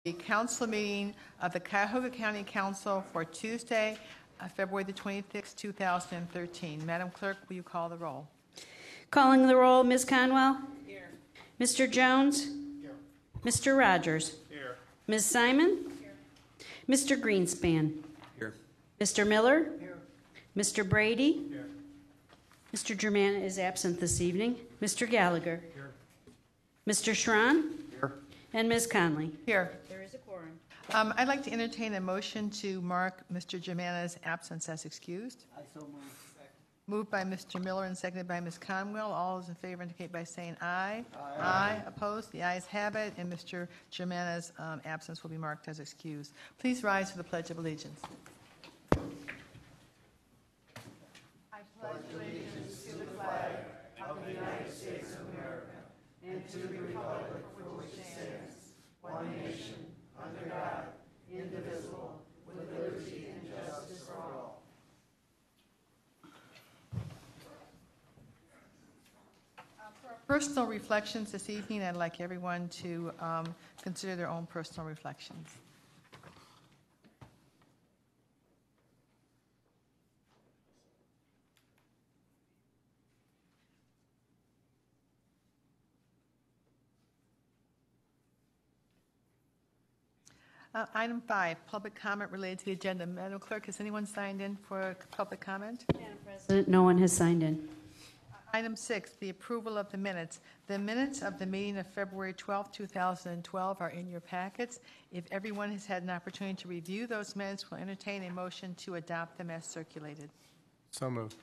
the council meeting of the Cuyahoga County Council for Tuesday, February the 26th, 2013. Madam Clerk, will you call the roll? Calling the roll, Ms. Conwell. Here. Mr. Jones. Here. Mr. Rogers. Here. Ms. Simon. Here. Mr. Greenspan. Here. Mr. Miller. Here. Mr. Brady. Here. Mr. Germana is absent this evening. Mr. Gallagher. Here. Mr. Schron. Here. And Ms. Conley. Here. There is a quorum. I'd like to entertain a motion to mark Mr. Germana's absence as excused. I so move. Moved by Mr. Miller and seconded by Ms. Conwell. All those in favor indicate by saying aye. Aye. Opposed? The ayes have it, and Mr. Germana's absence will be marked as excused. Please rise for the Pledge of Allegiance. I pledge allegiance to the flag of the United States of America and to the republic for which it stands, one nation, under God, indivisible, with liberty and justice for all. Personal reflections this evening. I'd like everyone to consider their own personal reflections. Item 5, public comment related to the agenda. Madam Clerk, has anyone signed in for public comment? Madam President, no one has signed in. Item 6, the approval of the minutes. The minutes of the meeting of February 12, 2012 are in your packets. If everyone has had an opportunity to review those minutes, we'll entertain a motion to adopt them as circulated. So moved.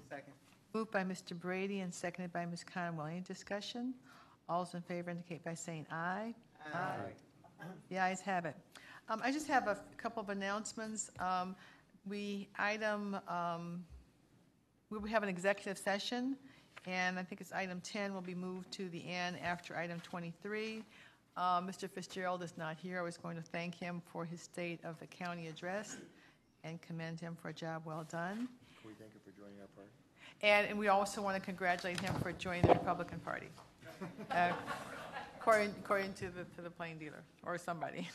Second. Moved by Mr. Brady and seconded by Ms. Conwell. Any discussion? All those in favor indicate by saying aye. Aye. The ayes have it. I just have a couple of announcements. We will have an executive session, and I think it's item 10 will be moved to the end after item 23. Mr. Fitzgerald is not here. I was going to thank him for his State of the County address and commend him for a job well done. Can we thank him for joining our party? And we also want to congratulate him for joining the Republican Party, according to the plain dealer or somebody.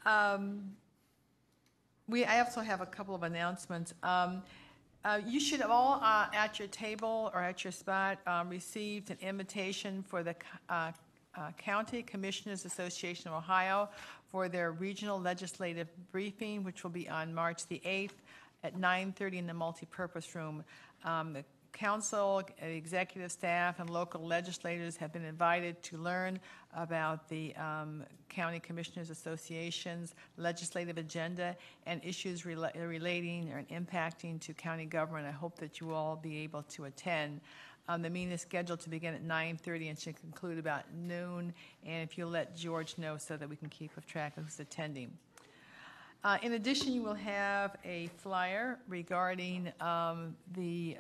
I also have a couple of announcements. You should have all at your table or at your spot received an invitation for the County Commissioners Association of Ohio for their regional legislative briefing, which will be on March the 8th at 9:30 in the multipurpose room. The council, executive staff, and local legislators have been invited to learn about the County Commissioners Association's legislative agenda and issues relating or impacting to county government. I hope that you will all be able to attend. The meeting is scheduled to begin at 9:30 and should conclude about noon. And if you'll let George know so that we can keep track of who's attending. In addition, you will have a flyer regarding the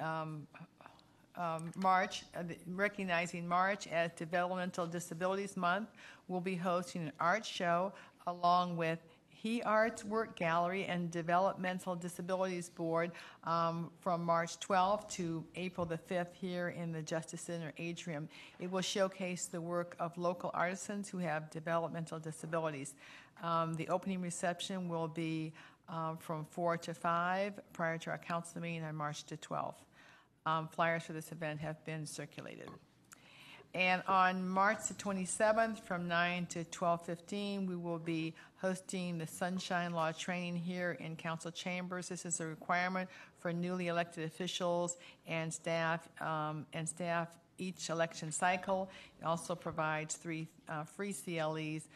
March, recognizing March as Developmental Disabilities Month. We'll be hosting an art show along with He Arts Work Gallery and Developmental Disabilities Board from March 12th to April the 5th here in the Justice Center Atrium. It will showcase the work of local artisans who have developmental disabilities. The opening reception will be from 4 to 5 prior to our council meeting on March the 12th. Flyers for this event have been circulated. And on March the 27th from 9 to 12:15, we will be hosting the Sunshine Law training here in council chambers. This is a requirement for newly elected officials and staff each election cycle. It also provides 3 free CLEs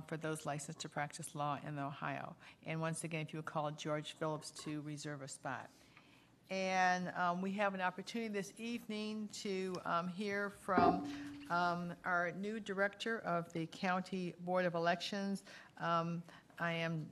for those licensed to practice law in Ohio. And once again, if you would call George Phillips to reserve a spot. And we have an opportunity this evening to hear from our new director of the County Board of Elections. I am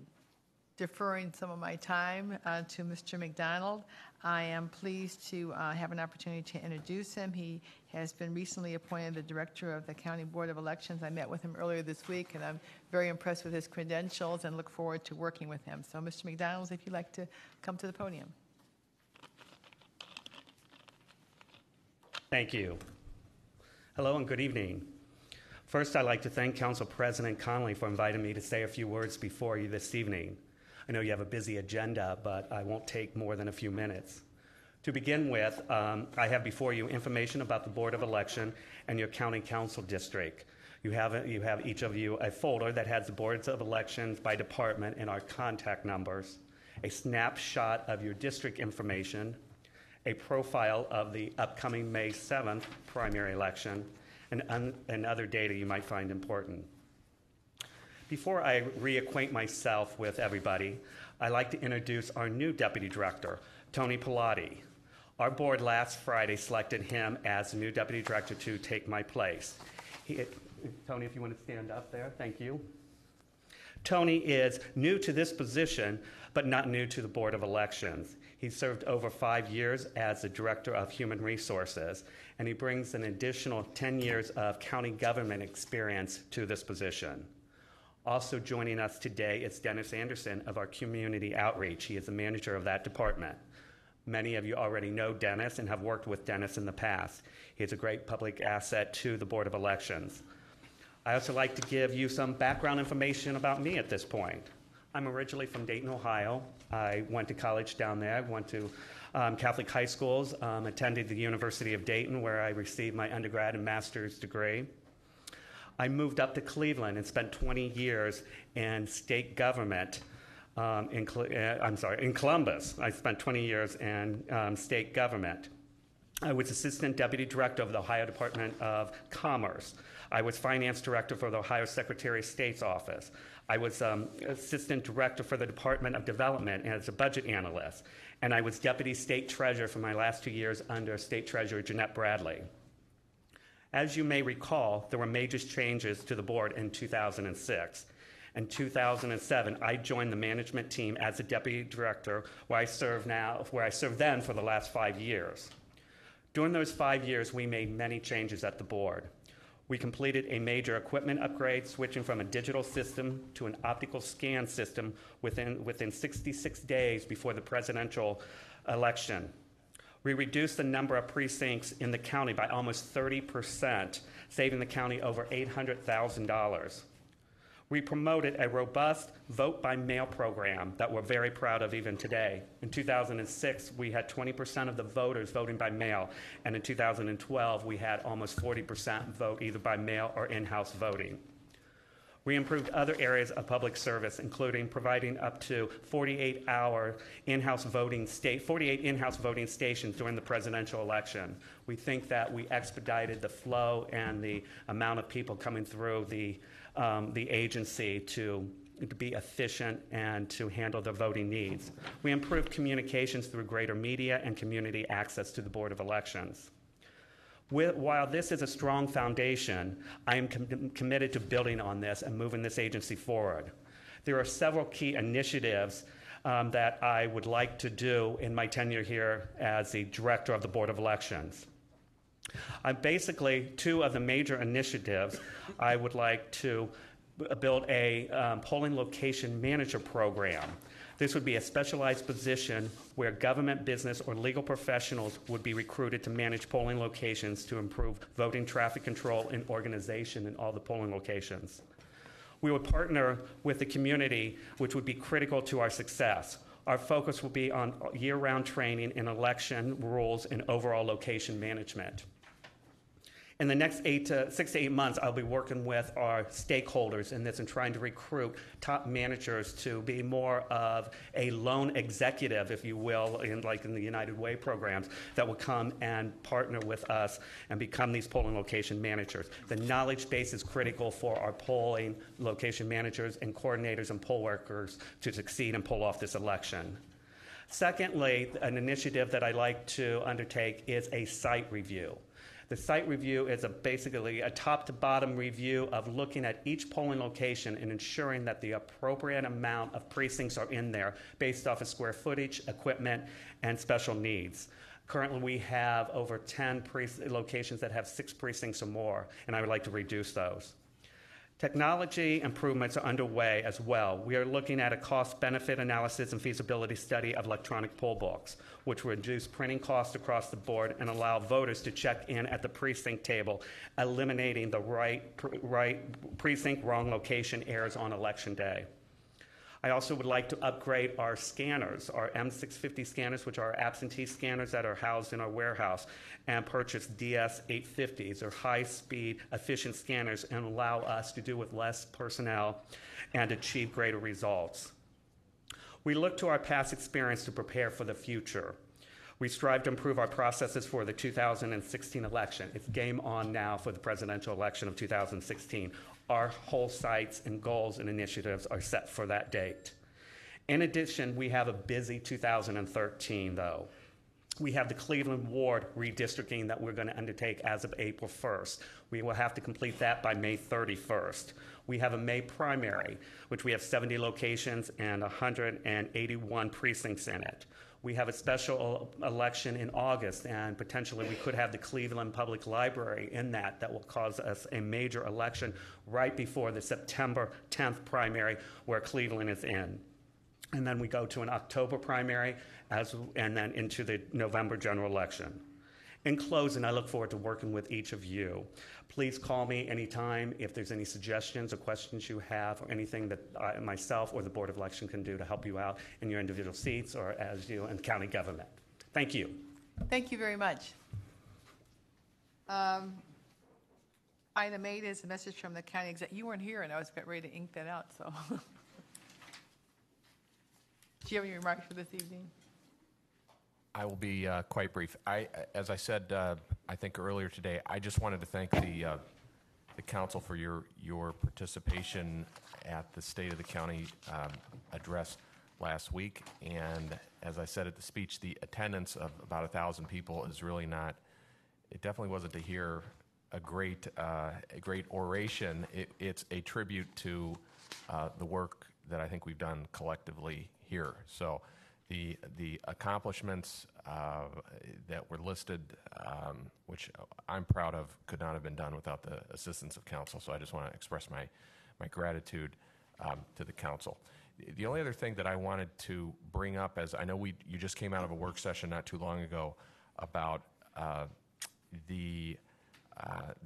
deferring some of my time to Mr. McDonald. I am pleased to have an opportunity to introduce him. He has been recently appointed the director of the County Board of Elections. I met with him earlier this week, and I'm very impressed with his credentials and look forward to working with him. So, Mr. McDonald, if you'd like to come to the podium. Thank you. Hello and good evening. First, I'd like to thank Council President Connolly for inviting me to say a few words before you this evening. I know you have a busy agenda, but I won't take more than a few minutes. To begin with, I have before you information about the Board of Election and your county council district. You have each of you a folder that has the boards of elections by department and our contact numbers, a snapshot of your district information, a profile of the upcoming May 7th primary election, and other data you might find important. Before I reacquaint myself with everybody, I'd like to introduce our new Deputy Director, Tony Pilati. Our board last Friday selected him as the new Deputy Director to take my place. Tony, if you want to stand up there, thank you. Tony is new to this position, but not new to the Board of Elections. He served over 5 years as the Director of Human Resources, and he brings an additional 10 years of county government experience to this position. Also joining us today is Dennis Anderson of our Community Outreach. He is the manager of that department. Many of you already know Dennis and have worked with Dennis in the past. He is a great public asset to the Board of Elections. I also like to give you some background information about me at this point. I'm originally from Dayton, Ohio. I went to college down there. I went to Catholic high schools, attended the University of Dayton, where I received my undergrad and master's degree. I moved up to Cleveland and spent 20 years in state government in Columbus. I spent 20 years in state government. I was Assistant Deputy Director of the Ohio Department of Commerce. I was Finance Director for the Ohio Secretary of State's office. I was Assistant Director for the Department of Development as a budget analyst. And I was Deputy State Treasurer for my last 2 years under State Treasurer Jeanette Bradley. As you may recall, there were major changes to the board in 2006. In 2007, I joined the management team as a Deputy Director, where I serve then for the last 5 years. During those 5 years, we made many changes at the board. We completed a major equipment upgrade, switching from a digital system to an optical scan system within 66 days before the presidential election. We reduced the number of precincts in the county by almost 30%, saving the county over $800,000. We promoted a robust vote-by-mail program that we're very proud of even today. In 2006, we had 20% of the voters voting by mail, and in 2012, we had almost 40% vote either by mail or in-house voting. We improved other areas of public service, including providing up to 48 in-house voting stations during the presidential election. We think that we expedited the flow and the amount of people coming through the agency to be efficient and to handle the voting needs. We improved communications through greater media and community access to the Board of Elections. While this is a strong foundation, I am committed to building on this and moving this agency forward. There are several key initiatives that I would like to do in my tenure here as the Director of the Board of Elections. Basically, two of the major initiatives, I would like to build a polling location manager program. This would be a specialized position where government, business, or legal professionals would be recruited to manage polling locations to improve voting traffic control and organization in all the polling locations. We would partner with the community, which would be critical to our success. Our focus will be on year-round training in election rules and overall location management. In the next 6 to 8 months, I'll be working with our stakeholders in this and trying to recruit top managers to be more of a lone executive, if you will, like in the United Way programs, that will come and partner with us and become these polling location managers. The knowledge base is critical for our polling location managers and coordinators and poll workers to succeed and pull off this election. Secondly, an initiative that I like to undertake is a site review. The site review is basically a top-to-bottom review of looking at each polling location and ensuring that the appropriate amount of precincts are in there based off of square footage, equipment, and special needs. Currently, we have over 10 locations that have 6 precincts or more, and I would like to reduce those. Technology improvements are underway as well. We are looking at a cost-benefit analysis and feasibility study of electronic poll books, which will reduce printing costs across the board and allow voters to check in at the precinct table, eliminating the right precinct, wrong location errors on Election Day. I also would like to upgrade our scanners, our M650 scanners, which are absentee scanners that are housed in our warehouse, and purchase DS850s, or high-speed, efficient scanners, and allow us to do with less personnel and achieve greater results. We look to our past experience to prepare for the future. We strive to improve our processes for the 2016 election. It's game on now for the presidential election of 2016. Our whole sites and goals and initiatives are set for that date. In addition, we have a busy 2013, though. We have the Cleveland ward redistricting that we're going to undertake as of April 1st. We will have to complete that by May 31st. We have a May primary, which we have 70 locations and 181 precincts in it. We have a special election in August, and potentially we could have the Cleveland Public Library in that will cause us a major election right before the September 10th primary where Cleveland is in. And then we go to an October primary and then into the November general election. In closing, I look forward to working with each of you. Please call me anytime if there's any suggestions or questions you have or anything that myself or the Board of Election can do to help you out in your individual seats or as you in county government. Thank you. Thank you very much. Item 8 is a message from the county exec. You weren't here, and I was about ready to ink that out, so. Do you have any remarks for this evening? I will be quite brief. As I said, I think earlier today, I just wanted to thank the council for your participation at the State of the County address last week. And as I said at the speech, the attendance of about 1,000 people is really not. It definitely wasn't to hear a great oration. It's a tribute to the work that I think we've done collectively here. So. The accomplishments that were listed, which I'm proud of, could not have been done without the assistance of council. So I just want to express my gratitude to the council. The only other thing that I wanted to bring up, as I know you just came out of a work session not too long ago about the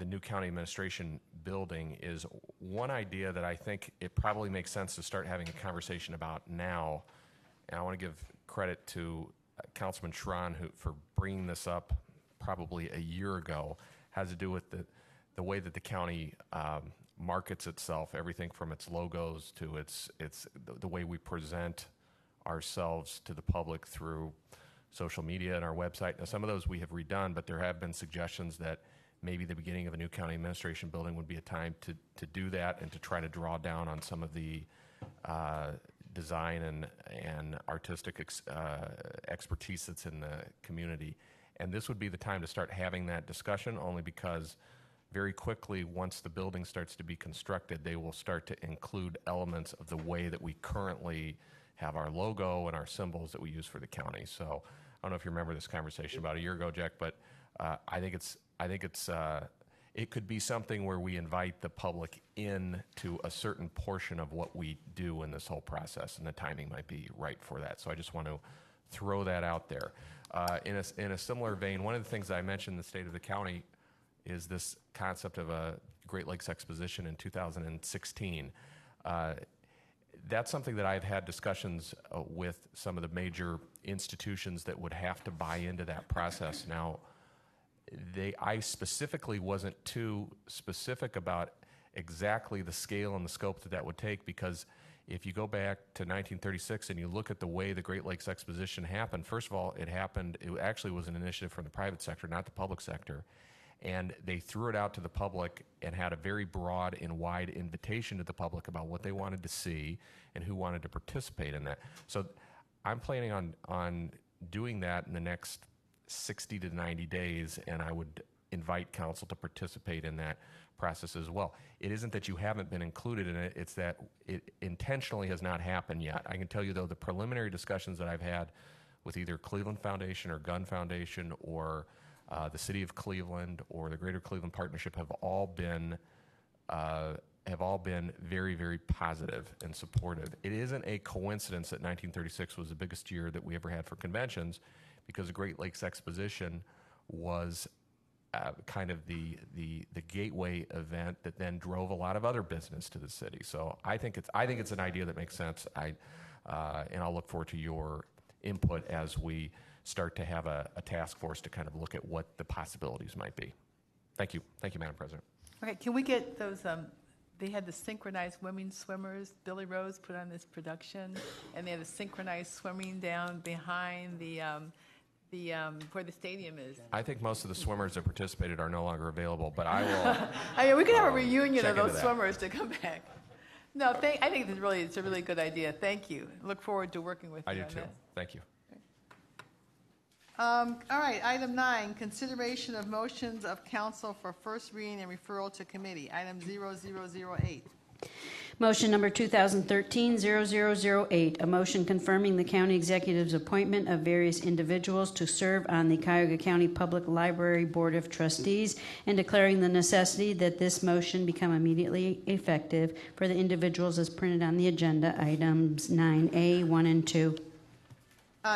new county administration building, is one idea that I think it probably makes sense to start having a conversation about now. And I want to give credit to Councilman Schron for bringing this up probably a year ago. Has to do with the way that the county markets itself, everything from its logos to the way we present ourselves to the public through social media and our website. Now, some of those we have redone, but there have been suggestions that maybe the beginning of a new county administration building would be a time to do that and to try to draw down on some of the design and artistic expertise that's in the community. And this would be the time to start having that discussion, only because very quickly, once the building starts to be constructed, they will start to include elements of the way that we currently have our logo and our symbols that we use for the county. So I don't know if you remember this conversation about a year ago, Jack, but I think it could be something where we invite the public in to a certain portion of what we do in this whole process, and the timing might be right for that. So I just want to throw that out there. In a similar vein, one of the things that I mentioned in the State of the County is this concept of a Great Lakes Exposition in 2016. That's something that I've had discussions with some of the major institutions that would have to buy into that process. Now, I specifically wasn't too specific about exactly the scale and the scope that would take, because if you go back to 1936 and you look at the way the Great Lakes Exposition happened, first of all, it actually was an initiative from the private sector, not the public sector. And they threw it out to the public and had a very broad and wide invitation to the public about what they wanted to see and who wanted to participate in that. So I'm planning on doing that in the next 60 to 90 days, and I would invite council to participate in that process as well. It isn't that you haven't been included in it, it's that it intentionally has not happened yet. I can tell you, though, the preliminary discussions that I've had with either Cleveland Foundation or Gunn Foundation or the City of Cleveland or the Greater Cleveland Partnership have all been have all been very, very positive and supportive. It isn't a coincidence that 1936 was the biggest year that we ever had for conventions, because the Great Lakes Exposition was kind of the gateway event that then drove a lot of other business to the city. So I think it's an idea that makes sense. And I'll look forward to your input as we start to have a task force to kind of look at what the possibilities might be. Thank you, Madam President. Okay, can we get those, they had the synchronized women swimmers, Billy Rose put on this production, and they had a synchronized swimming down behind where the stadium is. I think most of the swimmers that participated are no longer available, but I will. I mean, we could have a reunion check of those into that. swimmers to come back. No, I think it's a really good idea. Thank you. Look forward to working with you I do on too. this. Thank you. All right, item 9, consideration of motions of council for first reading and referral to committee. Item 0008. Motion number 2013-0008, a motion confirming the county executive's appointment of various individuals to serve on the Cuyahoga County Public Library Board of Trustees and declaring the necessity that this motion become immediately effective for the individuals as printed on the agenda, items 9A, 1 and 2.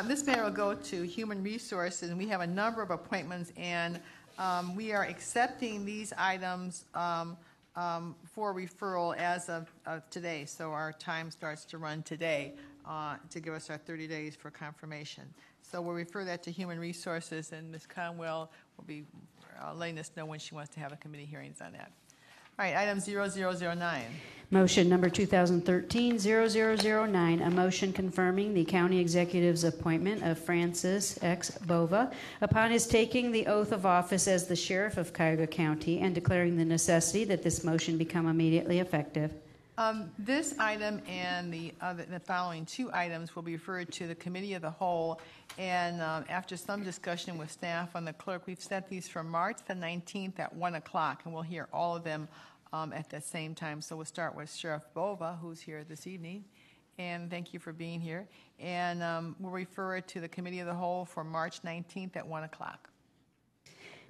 This matter will go to Human Resources, and we have a number of appointments, and we are accepting these items for referral as of today. So our time starts to run today to give us our 30 days for confirmation. So we'll refer that to Human Resources, and Ms. Conwell will be letting us know when she wants to have a committee hearings on that. All right, item 0009. Motion number 2013-0009, a motion confirming the county executive's appointment of Francis X. Bova upon his taking the oath of office as the sheriff of Cuyahoga County and declaring the necessity that this motion become immediately effective. This item and the following 2 items will be referred to the Committee of the Whole, and after some discussion with staff on the clerk, we've set these for March the 19th at 1 o'clock, and we'll hear all of them at the same time. So we'll start with Sheriff Bova, who's here this evening, and thank you for being here. And we'll refer it to the Committee of the Whole for March 19th at 1 o'clock.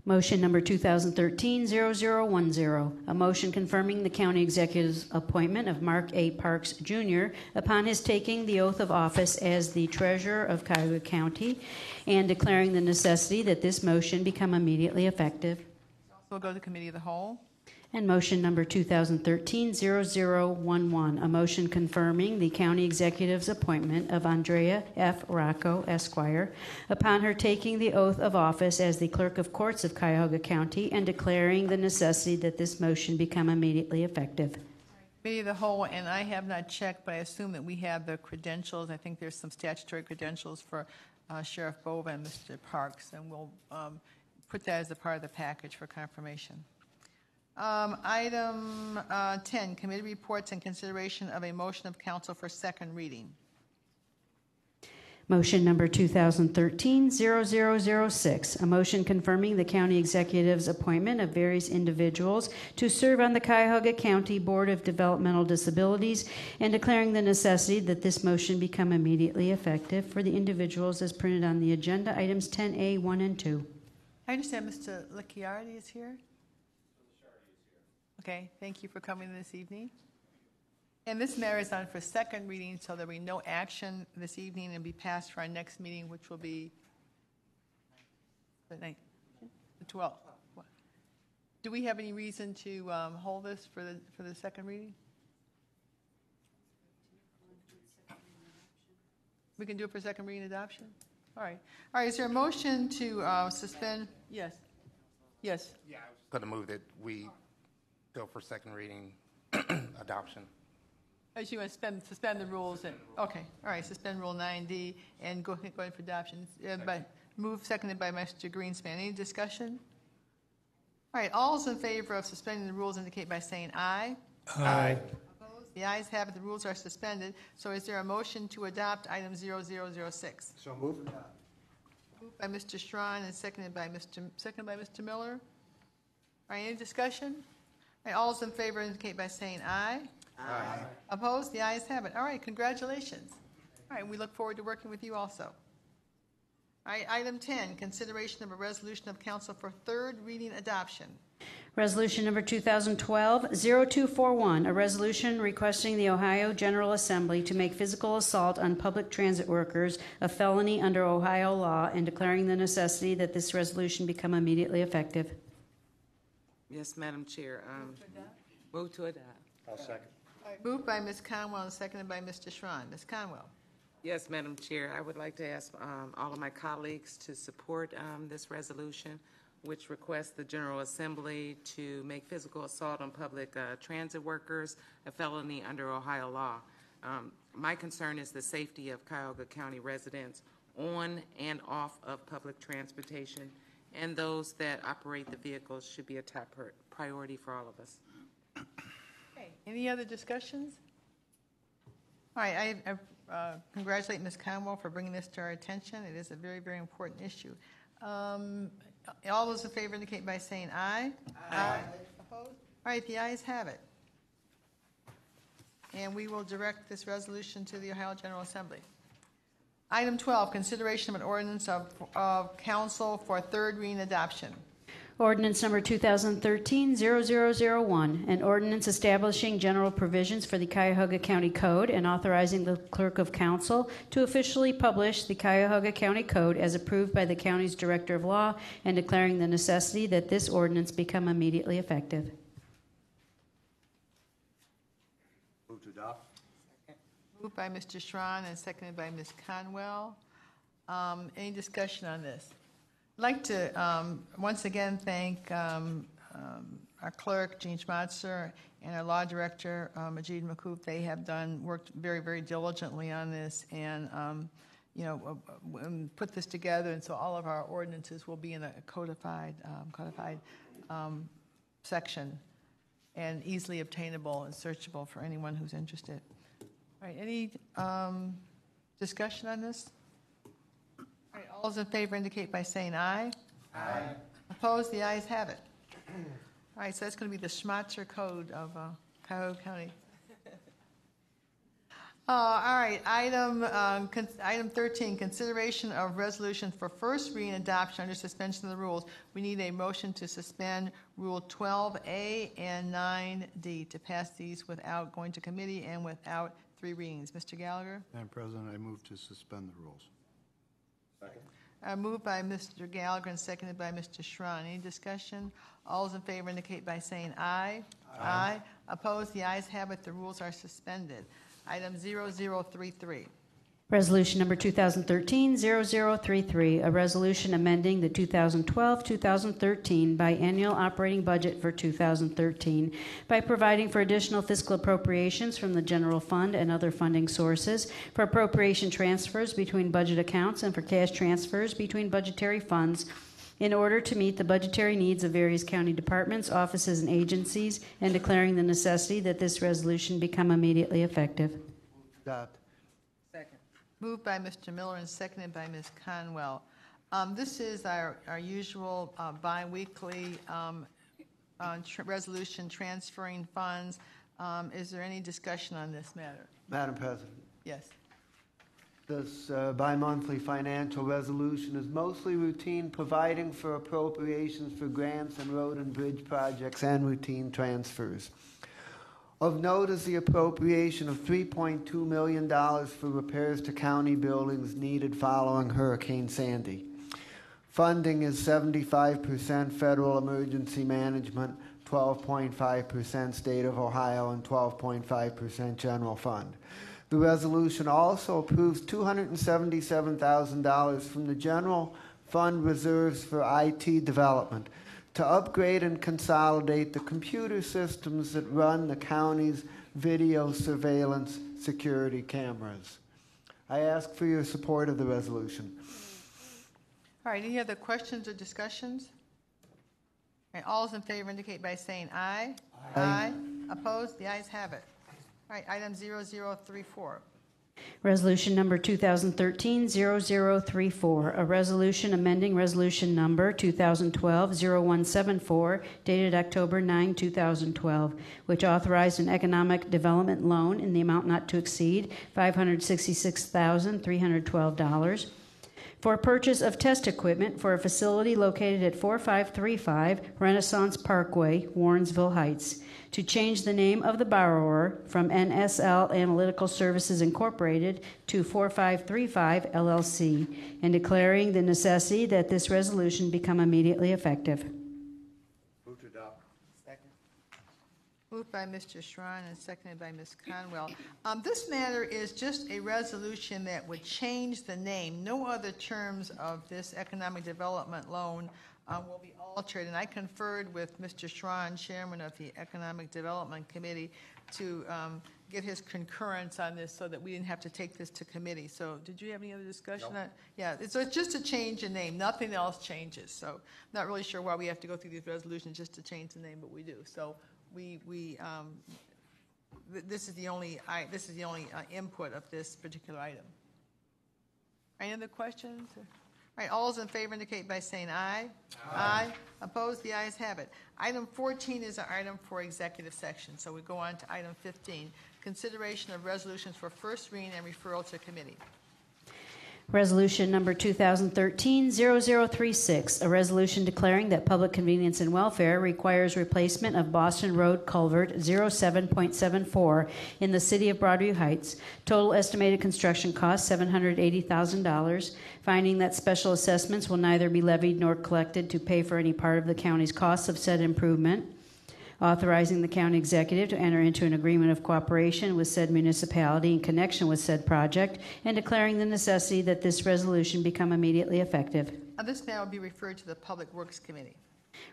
Motion number 2013-0010, a motion confirming the county executive's appointment of Mark A. Parks, Jr. upon his taking the oath of office as the treasurer of Cuyahoga County and declaring the necessity that this motion become immediately effective. So we'll go to the Committee of the Whole. And motion number 2013-0011, a motion confirming the county executive's appointment of Andrea F. Rocco, Esquire, upon her taking the oath of office as the clerk of courts of Cuyahoga County and declaring the necessity that this motion become immediately effective. Committee of the Whole, and I have not checked, but I assume that we have the credentials. I think there's some statutory credentials for Sheriff Bova and Mr. Parks, and we'll put that as a part of the package for confirmation. Item 10, committee reports and consideration of a motion of council for second reading. Motion number 2013-0006, a motion confirming the county executive's appointment of various individuals to serve on the Cuyahoga County Board of Developmental Disabilities and declaring the necessity that this motion become immediately effective for the individuals as printed on the agenda, items 10A, 1 and 2. I understand Mr. Licciardi is here. Okay, thank you for coming this evening. And this matter is on for second reading, so there will be no action this evening and be passed for our next meeting, which will be the 12th. Do we have any reason to hold this for the second reading? We can do it for second reading adoption? All right. All right, is there a motion to suspend? Yes. Yes. Yeah, I was going to move that we go for second reading adoption. As you want to suspend the rules, okay, all right, suspend Rule 9D and go ahead for adoption. Seconded by Mr. Greenspan. Any discussion? All right, all those in favor of suspending the rules indicate by saying aye. Aye. Opposed? The ayes have it, the rules are suspended. So is there a motion to adopt item 0006? So moved. Moved by Mr. Strawn and seconded by Mr. Miller. All right, any discussion? All right, all those in favor indicate by saying aye. Aye. Opposed? The ayes have it. All right, congratulations. All right, we look forward to working with you also. All right, item 10, consideration of a resolution of council for third reading adoption. Resolution number 2012-0241, a resolution requesting the Ohio General Assembly to make physical assault on public transit workers a felony under Ohio law and declaring the necessity that this resolution become immediately effective. Yes, Madam Chair. Move to adopt. I'll second. Moved by Ms. Conwell and seconded by Mr. Schron. Ms. Conwell. Yes, Madam Chair. I would like to ask all of my colleagues to support this resolution, which requests the General Assembly to make physical assault on public transit workers a felony under Ohio law. My concern is the safety of Cuyahoga County residents on and off of public transportation, and those that operate the vehicles should be a top priority for all of us. Okay. Any other discussions? All right. I congratulate Ms. Conwell for bringing this to our attention. It is a very, very important issue. All those in favor indicate by saying aye. Aye. Opposed? All right, the ayes have it. And we will direct this resolution to the Ohio General Assembly. Item 12, consideration of an ordinance of council for third reading adoption. Ordinance number 2013-0001, an ordinance establishing general provisions for the Cuyahoga County Code and authorizing the clerk of council to officially publish the Cuyahoga County Code as approved by the county's director of law and declaring the necessity that this ordinance become immediately effective. Move to adopt. Moved by Mr. Schron and seconded by Ms. Conwell. Any discussion on this? I'd like to once again thank our clerk, Jean Schmatzer, and our law director, Majid Makouf. They have worked very, very diligently on this and, put this together. And so all of our ordinances will be in a codified section and easily obtainable and searchable for anyone who's interested. All right, any discussion on this? All right, all those in favor indicate by saying aye. Aye. Opposed? The ayes have it. All right, so that's going to be the Schmatzer Code of Cuyahoga County. All right, item 13, consideration of resolution for first reading adoption under suspension of the rules. We need a motion to suspend Rule 12A and 9D to pass these without going to committee and without three readings. Mr. Gallagher? Madam President, I move to suspend the rules. Second. Moved by Mr. Gallagher and seconded by Mr. Schron. Any discussion? All those in favor indicate by saying aye. Aye. Opposed? The ayes have it. The rules are suspended. Item 0033. Resolution number 2013-0033, a resolution amending the 2012-2013 biennial operating budget for 2013 by providing for additional fiscal appropriations from the general fund and other funding sources, for appropriation transfers between budget accounts, and for cash transfers between budgetary funds in order to meet the budgetary needs of various county departments, offices, and agencies, and declaring the necessity that this resolution become immediately effective. Adopt. Moved by Mr. Miller and seconded by Ms. Conwell. This is our usual bi-weekly resolution transferring funds. Is there any discussion on this matter? Madam President, Yes. this bi-monthly financial resolution is mostly routine, providing for appropriations for grants and road and bridge projects and routine transfers. Of note is the appropriation of $3.2 million for repairs to county buildings needed following Hurricane Sandy. Funding is 75% federal emergency management, 12.5% state of Ohio, and 12.5% general fund. The resolution also approves $277,000 from the general fund reserves for IT development to upgrade and consolidate the computer systems that run the county's video surveillance security cameras. I ask for your support of the resolution. All right, any other questions or discussions? All right, all those in favor indicate by saying aye. Aye. Opposed? The ayes have it. All right, item 0034. Resolution number 2013-0034, a resolution amending resolution number 2012-0174, dated October 9, 2012, which authorized an economic development loan in the amount not to exceed $566,312 for purchase of test equipment for a facility located at 4535 Renaissance Parkway, Warrensville Heights, to change the name of the borrower from NSL Analytical Services Incorporated to 4535 LLC, and declaring the necessity that this resolution become immediately effective. Move to adopt. Moved by Mr. Schrein and seconded by Ms. Conwell. This matter is just a resolution that would change the name. No other terms of this economic development loan will be altered. And I conferred with Mr. Schrein, chairman of the Economic Development Committee, to get his concurrence on this so that we didn't have to take this to committee. So did you have any other discussion on it? Yeah, so it's just a change in name. Nothing else changes. So not really sure why we have to go through these resolutions just to change the name, but we do. So this is the only input of this particular item. Any other questions? All right, all those in favor indicate by saying aye. Aye. Opposed? The ayes have it. Item 14 is our item for executive section. So we go on to item 15, consideration of resolutions for first reading and referral to committee. Resolution number 2013-0036, a resolution declaring that public convenience and welfare requires replacement of Boston Road Culvert 07.74 in the city of Broadview Heights. Total estimated construction cost $780,000, finding that special assessments will neither be levied nor collected to pay for any part of the county's costs of said improvement. Authorizing the county executive to enter into an agreement of cooperation with said municipality in connection with said project, and declaring the necessity that this resolution become immediately effective. This matter will be referred to the Public Works Committee.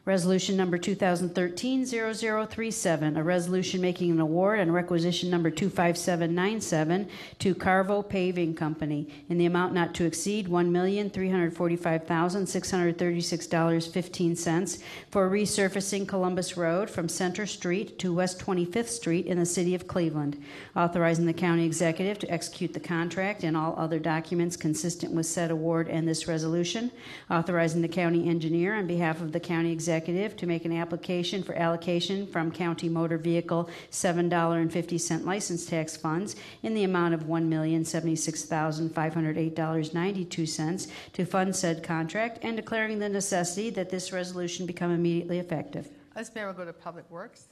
Resolution number 2013-0037, a resolution making an award and requisition number 25797 to Carvo Paving Company in the amount not to exceed $1,345,636.15 for resurfacing Columbus Road from Center Street to West 25th Street in the city of Cleveland, authorizing the county executive to execute the contract and all other documents consistent with said award and this resolution, authorizing the county engineer on behalf of the county executive to make an application for allocation from county motor vehicle $7.50 license tax funds in the amount of $1,076,508.92 to fund said contract, and declaring the necessity that this resolution become immediately effective. This matter will go to Public Works.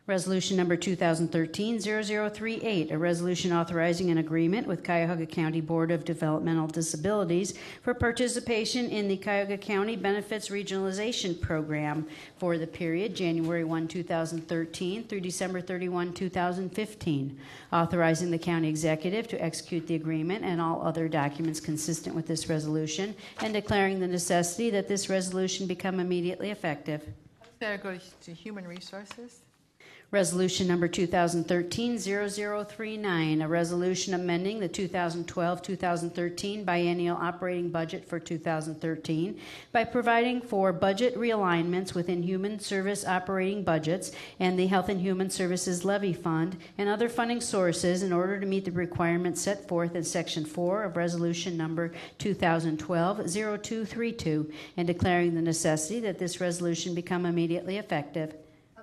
Resolution number 2013-0038, a resolution authorizing an agreement with Cuyahoga County Board of Developmental Disabilities for participation in the Cuyahoga County Benefits Regionalization Program for the period January 1, 2013 through December 31, 2015, authorizing the county executive to execute the agreement and all other documents consistent with this resolution, and declaring the necessity that this resolution become immediately effective. This matter will go to Human Resources. Resolution number 2013-0039, a resolution amending the 2012-2013 biennial operating budget for 2013 by providing for budget realignments within human service operating budgets and the Health and Human Services Levy Fund and other funding sources in order to meet the requirements set forth in Section 4 of Resolution number 2012-0232, and declaring the necessity that this resolution become immediately effective.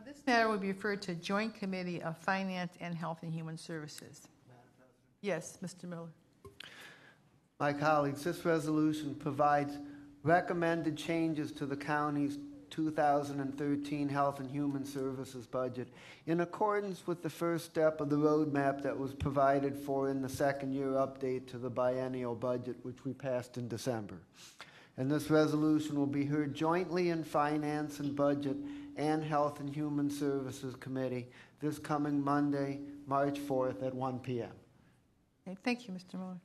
This matter will be referred to Joint Committee of Finance and Health and Human Services. Yes, Mr. Miller. My colleagues, this resolution provides recommended changes to the county's 2013 Health and Human Services budget in accordance with the first step of the roadmap that was provided for in the second year update to the biennial budget, which we passed in December. And this resolution will be heard jointly in Finance and Budget and Health and Human Services Committee this coming Monday, March 4th at 1 p.m. Okay, thank you, Mr. Miller.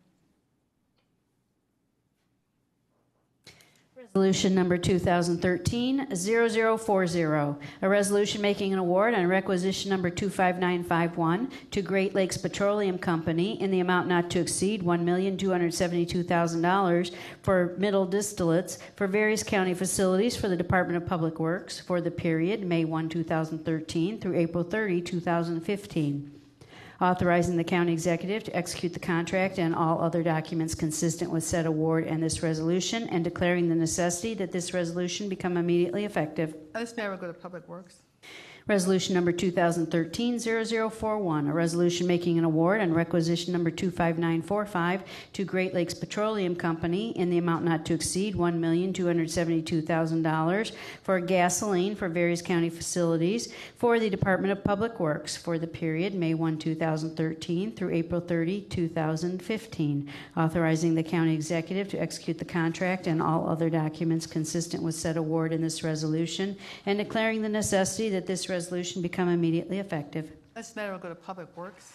Resolution number 2013-0040, a resolution making an award on requisition number 25951 to Great Lakes Petroleum Company in the amount not to exceed $1,272,000 for middle distillates for various county facilities for the Department of Public Works for the period May 1, 2013 through April 30, 2015. Authorizing the county executive to execute the contract and all other documents consistent with said award and this resolution, and declaring the necessity that this resolution become immediately effective. This matter will go to Public Works. Resolution number 2013-0041, a resolution making an award on requisition number 25945 to Great Lakes Petroleum Company in the amount not to exceed $1,272,000 for gasoline for various county facilities for the Department of Public Works for the period May 1, 2013 through April 30, 2015, authorizing the county executive to execute the contract and all other documents consistent with said award in this resolution, and declaring the necessity that this resolution become immediately effective. This matter will go to Public Works.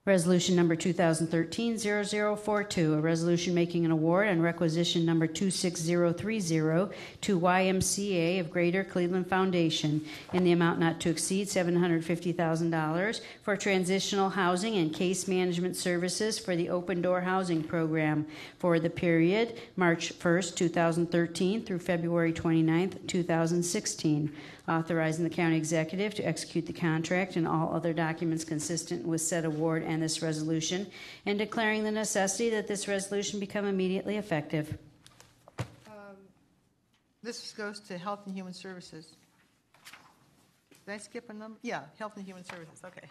Resolution number 2013-0042, a resolution making an award on requisition number 26030 to YMCA of Greater Cleveland Foundation in the amount not to exceed $750,000 for transitional housing and case management services for the Open Door Housing Program for the period March 1st, 2013 through February 29th, 2016. Authorizing the county executive to execute the contract and all other documents consistent with said award and this resolution, and declaring the necessity that this resolution become immediately effective. This goes to Health and Human Services. Did I skip a number? Yeah, Health and Human Services, okay.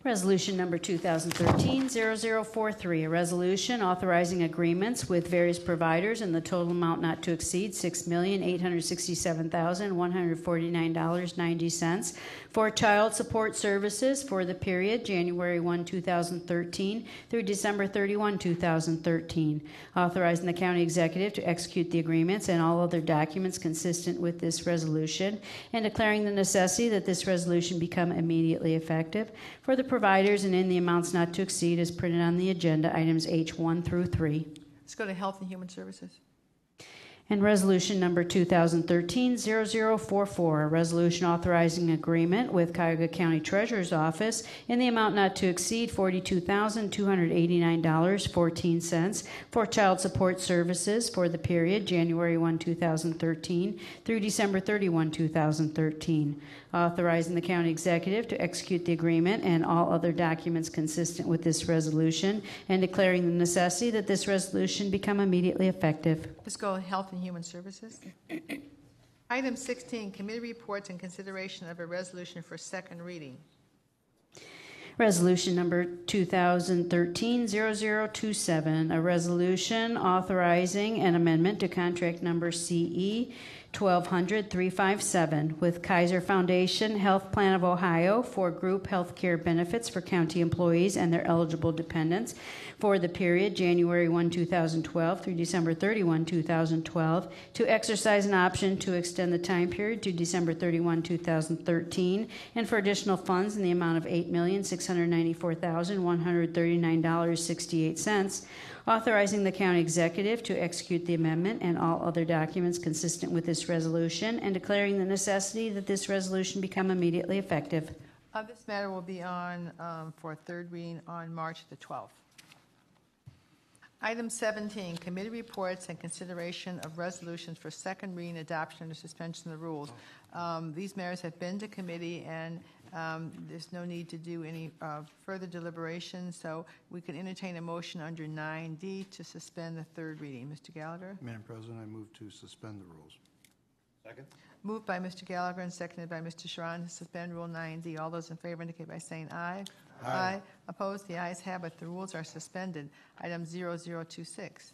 Resolution number 2013-0043, a resolution authorizing agreements with various providers in the total amount not to exceed $6,867,149.90 for child support services for the period January 1, 2013 through December 31, 2013, authorizing the county executive to execute the agreements and all other documents consistent with this resolution, and declaring the necessity that this resolution become immediately effective for the providers and in the amounts not to exceed as printed on the agenda, items H1 through 3. Let's go to Health and Human Services. And resolution number 2013-0044, a resolution authorizing agreement with Cuyahoga County Treasurer's Office in the amount not to exceed $42,289.14 for child support services for the period January 1, 2013 through December 31, 2013. Authorizing the county executive to execute the agreement and all other documents consistent with this resolution, and declaring the necessity that this resolution become immediately effective. Let's go to Health and Human Services. Item 16, committee reports and consideration of a resolution for second reading. Resolution number 2013-0027, a resolution authorizing an amendment to contract number CE 1200-357 with Kaiser Foundation Health Plan of Ohio for group health care benefits for county employees and their eligible dependents for the period January 1, 2012 through December 31, 2012, to exercise an option to extend the time period to December 31, 2013, and for additional funds in the amount of $8,694,139.68, authorizing the county executive to execute the amendment and all other documents consistent with this resolution, and declaring the necessity that this resolution become immediately effective. This matter will be on for third reading on March the 12th. Item 17, committee reports and consideration of resolutions for second reading, adoption, or suspension of the rules. These matters have been to committee, and there's no need to do any further deliberation, so we can entertain a motion under 9D to suspend the third reading. Mr. Gallagher? Madam President, I move to suspend the rules. Second? Moved by Mr. Gallagher and seconded by Mr. Sharon to suspend Rule 9D. All those in favor indicate by saying aye. Aye. Opposed? The ayes have it. The rules are suspended. Item 0026.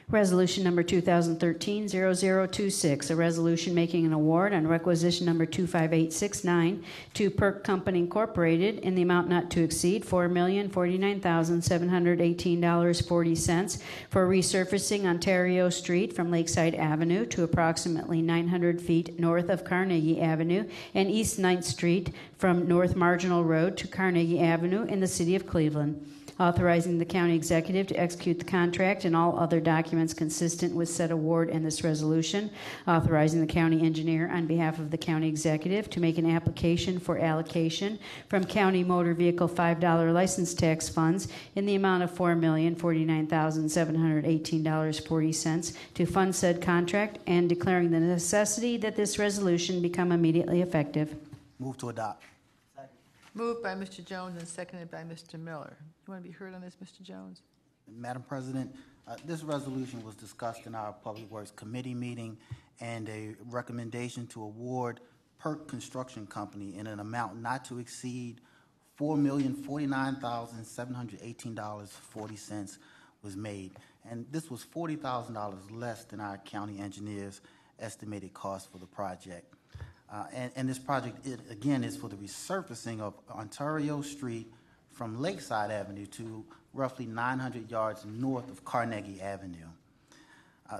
Resolution number 2013-0026, a resolution making an award on requisition number 25869 to Perk Company Incorporated in the amount not to exceed $4,049,718.40 for resurfacing Ontario Street from Lakeside Avenue to approximately 900 feet north of Carnegie Avenue, and East 9th Street from North Marginal Road to Carnegie Avenue in the city of Cleveland. Authorizing the county executive to execute the contract and all other documents consistent with said award and this resolution. Authorizing the county engineer on behalf of the county executive to make an application for allocation from county motor vehicle $5 license tax funds in the amount of $4,049,718.40 to fund said contract, and declaring the necessity that this resolution become immediately effective. Move to adopt. Moved by Mr. Jones and seconded by Mr. Miller. You want to be heard on this, Mr. Jones? Madam President, this resolution was discussed in our Public Works Committee meeting, and a recommendation to award Perk Construction Company in an amount not to exceed $4,049,718.40 was made. And this was $40,000 less than our county engineer's estimated cost for the project. And this project, again, is for the resurfacing of Ontario Street from Lakeside Avenue to roughly 900 yards north of Carnegie Avenue.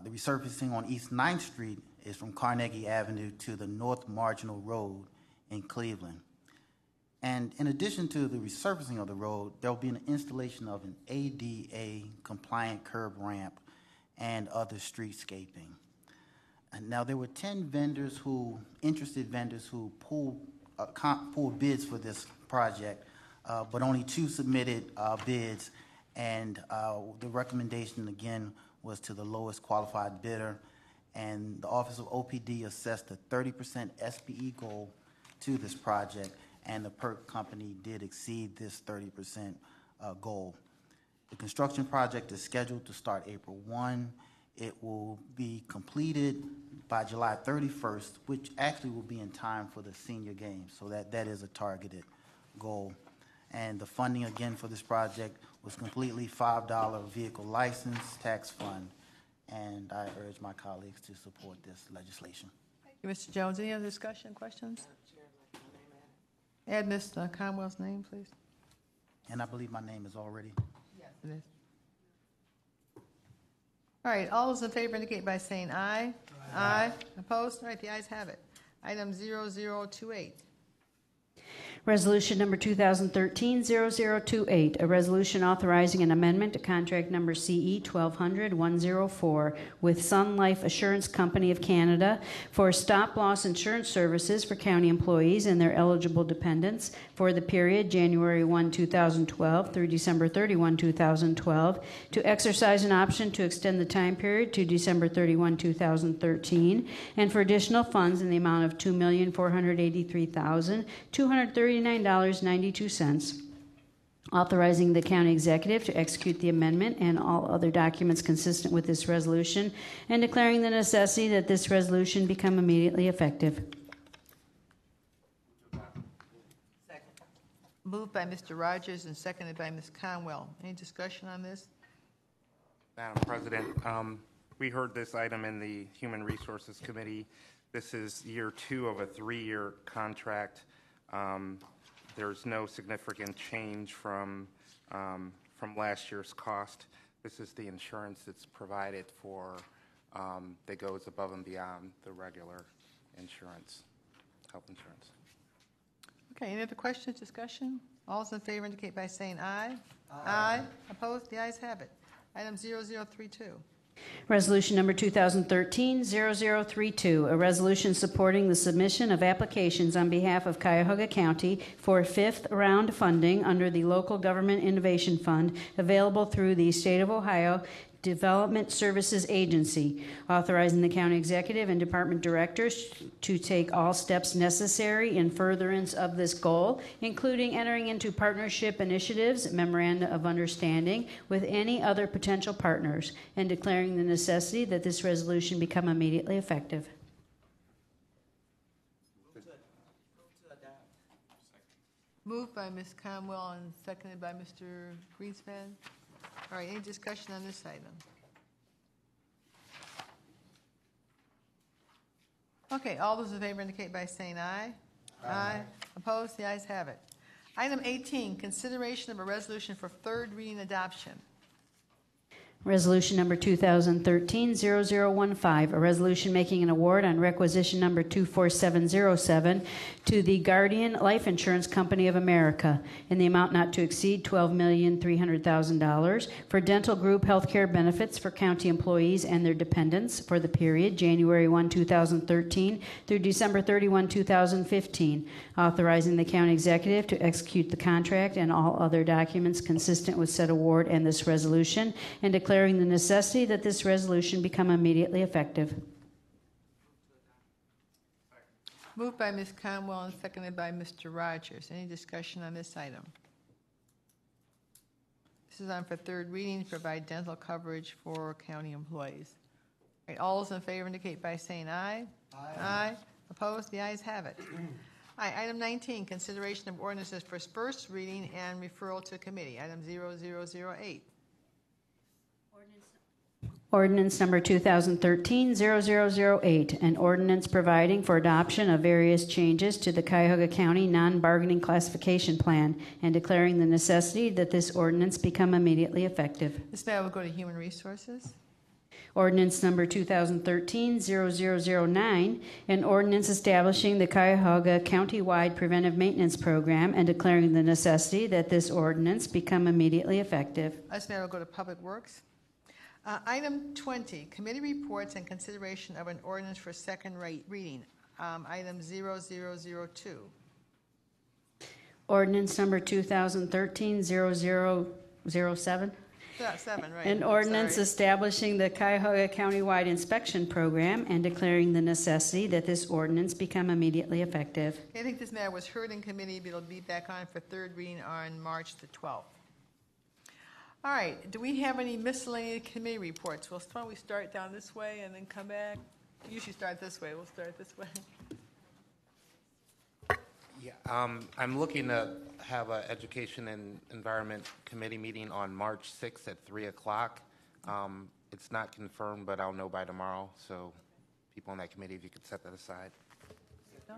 The resurfacing on East 9th Street is from Carnegie Avenue to the North Marginal Road in Cleveland. And in addition to the resurfacing of the road, there will be an installation of an ADA compliant curb ramp and other streetscaping. And now there were 10 interested vendors who pulled bids for this project, but only 2 submitted bids, and the recommendation again was to the lowest qualified bidder, and the Office of OPD assessed a 30% SPE goal to this project, and the PERC company did exceed this 30% goal. The construction project is scheduled to start April 1. It will be completed by July 31st, which actually will be in time for the senior games, so that is a targeted goal. And the funding, again, for this project was completely $5 vehicle license tax fund, and I urge my colleagues to support this legislation. Thank you, Mr. Jones. Any other discussion, questions? Add Mr. Conwell's name, please. And I believe my name is already. Yes, it is. All right, all those in favor indicate by saying aye. Aye. Opposed? All right, the ayes have it. Item 0028. Resolution number 2013-0028, a resolution authorizing an amendment to contract number CE 1200-104 with Sun Life Assurance Company of Canada for stop-loss insurance services for county employees and their eligible dependents for the period January 1, 2012 through December 31, 2012, to exercise an option to extend the time period to December 31, 2013, and for additional funds in the amount of $2,483,239.92, authorizing the county executive to execute the amendment and all other documents consistent with this resolution, and declaring the necessity that this resolution become immediately effective. Moved by Mr. Rogers and seconded by Ms. Conwell. Any discussion on this? Madam President, we heard this item in the Human Resources Committee. This is year 2 of a 3-year contract. There's no significant change from last year's cost. This is the insurance that's provided for that goes above and beyond the regular insurance, health insurance. Okay, any other questions, discussion? All those in favor indicate by saying aye. Aye. Opposed? The ayes have it. Item 0032. Resolution number 2013-0032, a resolution supporting the submission of applications on behalf of Cuyahoga County for 5th round funding under the Local Government Innovation Fund available through the State of Ohio Development Services Agency, authorizing the county executive and department directors to take all steps necessary in furtherance of this goal, including entering into partnership initiatives, memoranda of understanding with any other potential partners, and declaring the necessity that this resolution become immediately effective. Moved by Ms. Conwell and seconded by Mr. Greenspan. All right, any discussion on this item? Okay, all those in favor indicate by saying aye. Aye. Opposed? The ayes have it. Item 18, consideration of a resolution for 3rd reading adoption. Resolution number 2013-0015, a resolution making an award on requisition number 24707 to the Guardian Life Insurance Company of America in the amount not to exceed $12,300,000 for dental group health care benefits for county employees and their dependents for the period January 1, 2013 through December 31, 2015, authorizing the county executive to execute the contract and all other documents consistent with said award and this resolution, and declaring the necessity that this resolution become immediately effective. Moved by Ms. Conwell and seconded by Mr. Rogers. Any discussion on this item? This is on for 3rd reading to provide dental coverage for county employees. All right, all those in favor indicate by saying aye. Aye. Aye. Opposed? The ayes have it. All right, item 19, consideration of ordinances for first reading and referral to committee. Item 0008. Ordinance number 2013-0008, an ordinance providing for adoption of various changes to the Cuyahoga County non-bargaining classification plan and declaring the necessity that this ordinance become immediately effective. This matter will go to Human Resources. Ordinance number 2013-0009, an ordinance establishing the Cuyahoga County-wide preventive maintenance program and declaring the necessity that this ordinance become immediately effective. This matter will go to Public Works. Item 20, committee reports and consideration of an ordinance for second reading. Item 0002. Ordinance number 2013-0007. 7, right. An ordinance Sorry. establishing the Cuyahoga County-wide inspection program and declaring the necessity that this ordinance become immediately effective. I think this matter was heard in committee, but it'll be back on for third reading on March the 12th. All right, do we have any miscellaneous committee reports? Well, why don't we start down this way and then come back? We usually start this way. We'll start this way. Yeah, I'm looking to have an Education and Environment Committee meeting on March 6th at 3 o'clock. It's not confirmed, but I'll know by tomorrow. So people on that committee, if you could set that aside. No?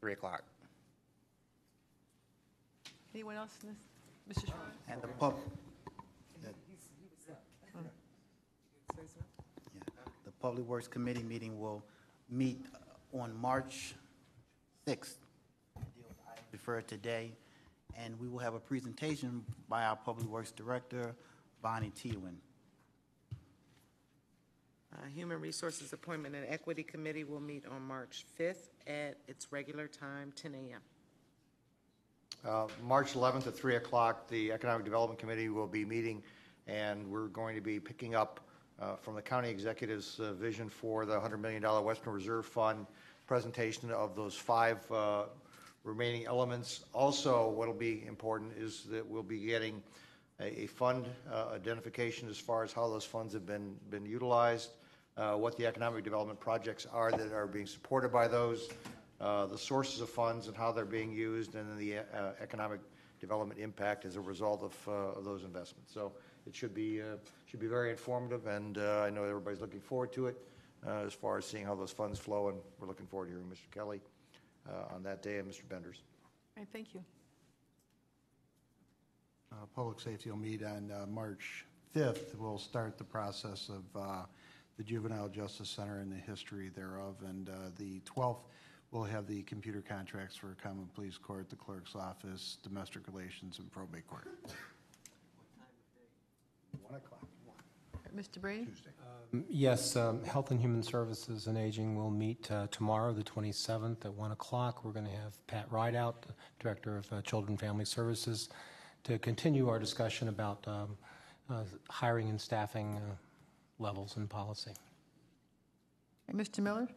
3 o'clock. Anyone else in this? Mr. Schwartz? And the Public Works Committee meeting will meet on March 6th. Referred today, and we will have a presentation by our Public Works Director, Bonnie Tewin. Human Resources Appointment and Equity Committee will meet on March 5th at its regular time, 10 a.m. March 11th at 3 o'clock, the Economic Development Committee will be meeting, and we're going to be picking up from the county executive's vision for the $100 million Western Reserve Fund presentation of those 5 remaining elements. Also, what will be important is that we'll be getting a fund identification as far as how those funds have been utilized, what the economic development projects are that are being supported by those, the sources of funds and how they're being used, and then the economic development impact as a result of those investments. So it should be very informative, and I know everybody's looking forward to it as far as seeing how those funds flow, and we're looking forward to hearing Mr. Kelly on that day, and Mr. Benders. All right, thank you. Public Safety will meet on March 5th. We'll start the process of the Juvenile Justice Center and the history thereof, and the 12th we'll have the computer contracts for Common Pleas Court, the Clerk's Office, Domestic Relations, and Probate Court. 1 o'clock. Mr. Brady? Tuesday. Yes, Health and Human Services and Aging will meet tomorrow, the 27th, at 1 o'clock. We're going to have Pat Rideout, Director of Children and Family Services, to continue our discussion about hiring and staffing levels and policy. Mr. Miller?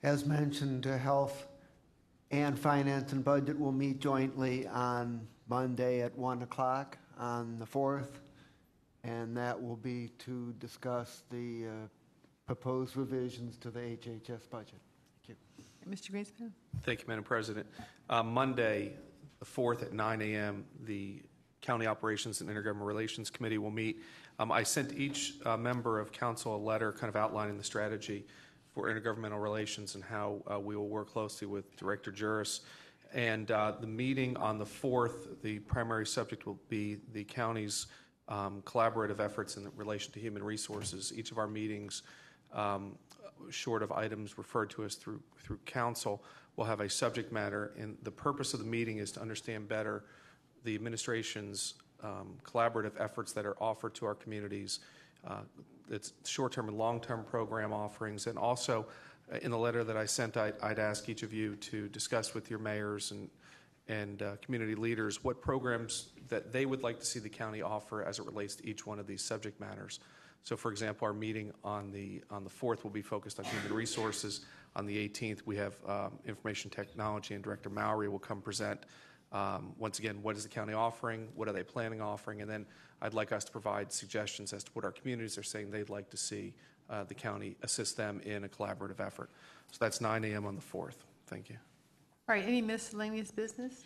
As mentioned, Health and Finance and Budget will meet jointly on Monday at 1 o'clock on the 4th. And that will be to discuss the proposed revisions to the HHS budget. Thank you. Mr. Greenspan? Thank you, Madam President. Monday, the 4th at 9 a.m., the County Operations and Intergovernmental Relations Committee will meet. I sent each member of council a letter kind of outlining the strategy for intergovernmental relations and how we will work closely with Director Juris. And the meeting on the 4th, the primary subject will be the county's collaborative efforts in relation to human resources. Each of our meetings, short of items referred to us through council, will have a subject matter, and the purpose of the meeting is to understand better the administration's collaborative efforts that are offered to our communities. It's short-term and long-term program offerings, and also in the letter that I sent, I'd ask each of you to discuss with your mayors and community leaders what programs that they would like to see the county offer as it relates to each one of these subject matters. So, for example, our meeting on the 4th will be focused on human resources. On the 18th, we have information technology, and Director Mowry will come present. Once again, what is the county offering? What are they planning on offering? And then I'd like us to provide suggestions as to what our communities are saying they'd like to see the county assist them in a collaborative effort. So that's 9 a.m. on the 4th. Thank you. All right, any miscellaneous business?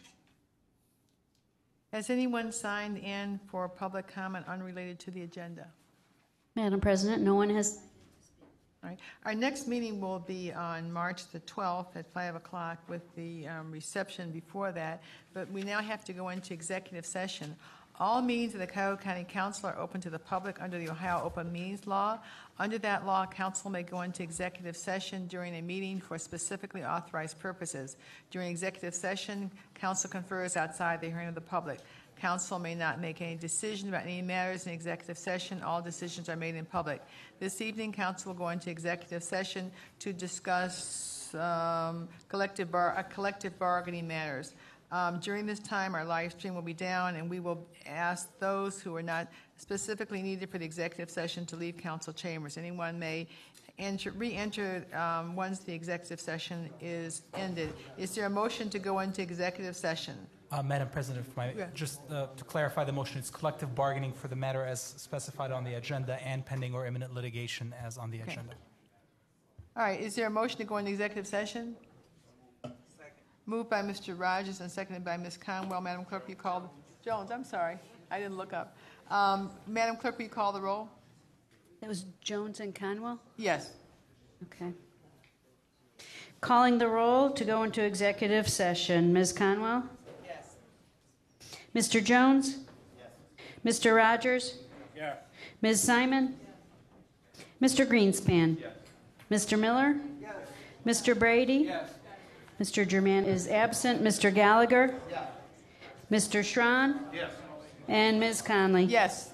Has anyone signed in for public comment unrelated to the agenda? Madam President, no one has. All right. Our next meeting will be on March the 12th at 5 o'clock with the reception before that, but we now have to go into executive session. All meetings of the Cuyahoga County Council are open to the public under the Ohio Open Meetings Law. Under that law, council may go into executive session during a meeting for specifically authorized purposes. During executive session, council confers outside the hearing of the public. Council may not make any decision about any matters in executive session. All decisions are made in public. This evening, council will go into executive session to discuss collective bargaining matters. During this time, our live stream will be down, and we will ask those who are not specifically needed for the executive session to leave council chambers. Anyone may re-enter once the executive session is ended. Is there a motion to go into executive session? Madam President, just to clarify the motion, it's collective bargaining for the matter as specified on the agenda and pending or imminent litigation as on the agenda. All right, is there a motion to go into executive session? Moved by Mr. Rogers and seconded by Ms. Conwell. Madam Clerk, will you call Jones? I'm sorry, I didn't look up. Madam Clerk, will you call the roll? That was Jones and Conwell? Yes. Okay. Calling the roll to go into executive session. Ms. Conwell? Yes. Mr. Jones? Yes. Mr. Rogers? Yes. Ms. Simon? Yes. Mr. Greenspan? Yes. Mr. Miller? Yes. Mr. Brady? Yes. Mr. Germain is absent. Mr. Gallagher? Yes. Mr. Schron? Yes. And Ms. Conley? Yes.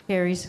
Carries.